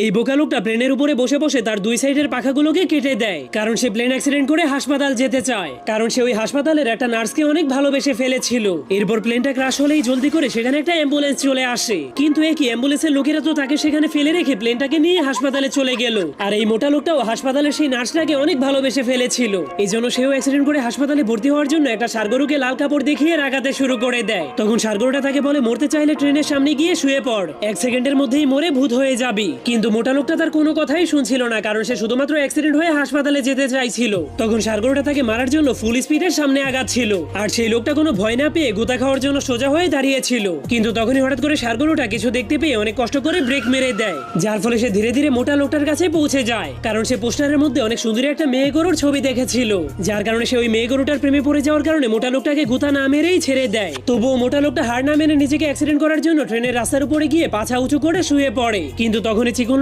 এই বোকা লোকটা প্লেনের উপরে বসে বসে তার দুই সাইডের পাখাগুলোকে কেটে দেয়, কারণ সে প্লেন অ্যাক্সিডেন্ট করে হাসপাতাল যেতে চায়, কারণ সে ওই হাসপাতালের একটা নার্সকে অনেক ভালোবেসে ফেলেছিল। এরপর প্লেনটা ক্রাশ হলেই জলদি করে সেখানে একটা অ্যাম্বুলেন্স চলে আসে, কিন্তু একই অ্যাম্বুলেন্সের লোকেরা তো তাকে সেখানে ফেলে রেখে প্লেনটাকে নিয়ে হাসপাতালে চলে গেল। আর এই মোটা লোকটাও হাসপাতালের সেই নার্সটাকে অনেক ভালোবেসে ফেলেছিল, এই জন্য সেও অ্যাক্সিডেন্ট করে হাসপাতালে ভর্তি হওয়ার জন্য একটা ষাঁড়গরুকে লাল কাপড় দেখিয়ে রাগাতে শুরু করে দেয়। তখন ষাঁড়গরুটা তাকে বলে, মরতে চাইলে ট্রেনের সামনে গিয়ে শুয়ে পড়, 1 সেকেন্ডের মধ্যেই মরে ভূত হয়ে যাবি। কিন্তু মোটা লোকটা তার কোনো কথাই শুনছিল না, কারণ সে শুধুমাত্র অ্যাক্সিডেন্ট হয়ে হাসপাতালে যেতে চাইছিল। তখন ষাঁড়গরুটা তাকে মারার জন্য ফুল স্পিডের সামনে আগাচ্ছিল, আর সেই লোকটা কোনো ভয় না পেয়ে গোতা খাওয়ার জন্য সোজা হয়ে দাঁড়িয়েছিল। কিন্তু তখনই হঠাৎ করে ষাঁড়গরুটা কিছু দেখতে পেয়ে অনেক কষ্ট করে ব্রেক মেরে দেয়, যার ফলে সে ধীরে ধীরে মোটা লোকটার কাছে পৌঁছে যায়, কারণ সে পোস্টারের মধ্যে অনেক সুন্দরী একটা মেয়ে গরুর ছবি দেখেছিল, যার কারণে সে ওই মেয়ে গরুটার প্রেমে পড়ে যাওয়ার কারণে মোটা লোকটাকে গোতা না মেরেই ছেড়ে দেয়। তবুও মোটা লোকটা হার না মেনে নিজেকে অ্যাক্সিডেন্ট করার জন্য ট্রেনের রাস্তার উপরে গিয়ে পাছা উঁচু করে শুয়ে পড়ে। কিন্তু তখনই চিকন